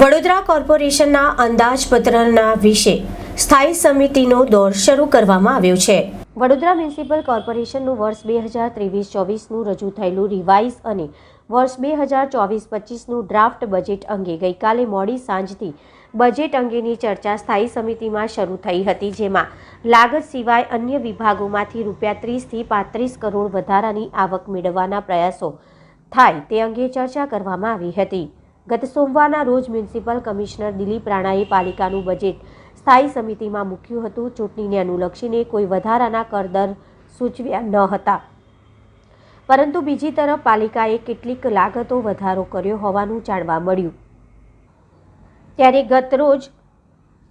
વડોદરા કોર્પોરેશનના અંદાજપત્રના વિશે સ્થાયી સમિતિનો દોર શરૂ કરવામાં આવ્યો છે। વડોદરા મ્યુનિસિપલ કોર્પોરેશનનું વર્ષ 2023-24નું રજૂ થયેલું રિવાઇઝ અને વર્ષ 2024-25નું ડ્રાફ્ટ બજેટ અંગે ગઈકાલે મોડી સાંજથી બજેટ અંગેની ચર્ચા સ્થાયી સમિતિમાં શરૂ થઈ હતી, જેમાં લાગત સિવાય અન્ય વિભાગોમાંથી ₹30 થી ₹35 કરોડ વધારાની આવક મેળવવાના પ્રયાસો થાય તે અંગે ચર્ચા કરવામાં આવી હતી। ગત સોમવારના રોજ મ્યુનિસિપલ કમિશનર દિલીપ રાણાએ પાલિકાનું બજેટ સ્થાયી સમિતિમાં મૂક્યું હતું। ચૂંટણીને અનુલક્ષીને કોઈ વધારાના કરદર સૂચવ્યા ન હતા, પરંતુ બીજી તરફ પાલિકાએ કેટલીક લાગતો વધારો કર્યો હોવાનું જાણવા મળ્યું। ત્યારે ગત રોજ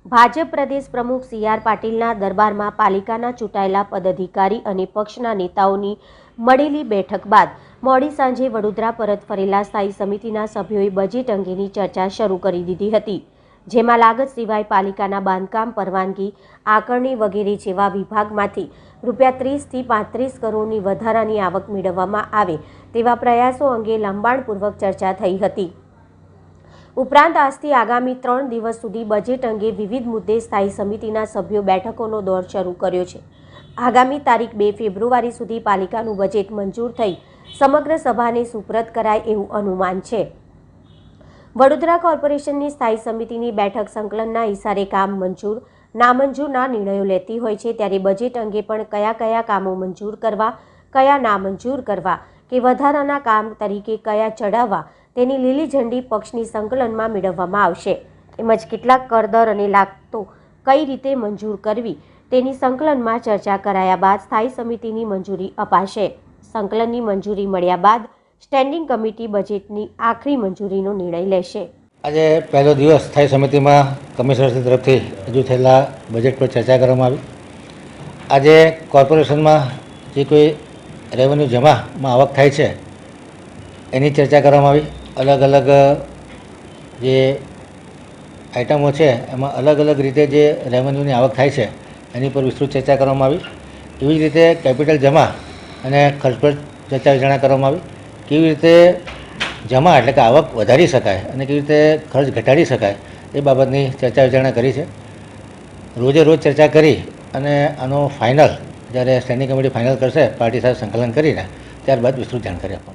ભાજપ પ્રદેશ પ્રમુખ CR પાટીલના દરબારમાં પાલિકાના ચૂંટાયેલા પદાધિકારી અને પક્ષના નેતાઓની મળેલી બેઠક બાદ મોડી સાંજે વડોદરા પરત ફરેલા સ્થાયી સમિતિના સભ્યોએ બજેટ અંગેની ચર્ચા શરૂ કરી દીધી હતી, જેમાં લાગત સિવાય પાલિકાના બાંધકામ પરવાનગી, આકારણી વગેરે જેવા વિભાગમાંથી ₹30 થી ₹35 કરોડની વધારાની આવક મેળવવામાં આવે તેવા પ્રયાસો અંગે લંબાણપૂર્વક ચર્ચા થઈ હતી। ઉપરાંત આજથી આગામી 3 દિવસ સુધી બજેટ અંગે વિવિધ મુદ્દે સ્થાયી સમિતિના સભ્યો બેઠકોનો દોર શરૂ કર્યો છે। આગામી તારીખ 2 ફેબ્રુઆરી સુધી પાલિકાનું બજેટ મંજૂર થઈ સમગ્ર સભાને સુપરત કરાય એવું અનુમાન છે। વડોદરા કોર્પોરેશનની સ્થાયી સમિતિની બેઠક સંકલનના ઇશારે કામ મંજૂર નામંજૂરના નિર્ણયો લેતી હોય છે, ત્યારે બજેટ અંગે પણ કયા કામો મંજૂર કરવા, કયા નામંજૂર કરવા કે વધારાના કામ તરીકે કયા ચડાવવા તેની લીલી ઝંડી પક્ષની સંકલનમાં મેળવવામાં આવશે। તેમજ કેટલાક કરદર અને લાગતો કઈ રીતે મંજૂર કરવી તેની સંકલનમાં ચર્ચા કરાયા બાદ સ્થાયી સમિતિની મંજૂરી અપાશે। સંકલનની મંજૂરી મળ્યા બાદ સ્ટેન્ડિંગ કમિટી બજેટની આખરી મંજૂરીનો નિર્ણય લેશે। આજે પહેલો દિવસ સ્થાયી સમિતિમાં કમિશનરશ્રી તરફથી રજૂ થયેલા બજેટ પર ચર્ચા કરવામાં આવી। આજે કોર્પોરેશનમાં જે કોઈ રેવન્યુ જમામાં આવક થાય છે એની ચર્ચા કરવામાં આવી। અલગ અલગ જે આઇટમો છે એમાં અલગ અલગ રીતે જે રેવન્યુની આવક થાય છે એની પર વિસ્તૃત ચર્ચા કરવામાં આવી। એવી જ રીતે કેપિટલ જમા અને ખર્ચ પર ચર્ચા વિચારણા કરવામાં આવી। કેવી રીતે જમા એટલે કે આવક વધારી શકાય અને કેવી રીતે ખર્ચ ઘટાડી શકાય એ બાબતની ચર્ચા વિચારણા કરી છે। રોજે રોજ ચર્ચા કરી અને આનો ફાઇનલ જ્યારે સ્ટેન્ડિંગ કમિટી ફાઇનલ કરશે પાર્ટી સાથે સંકલન કરીને ત્યારબાદ વિસ્તૃત જાણકારી આપવામાં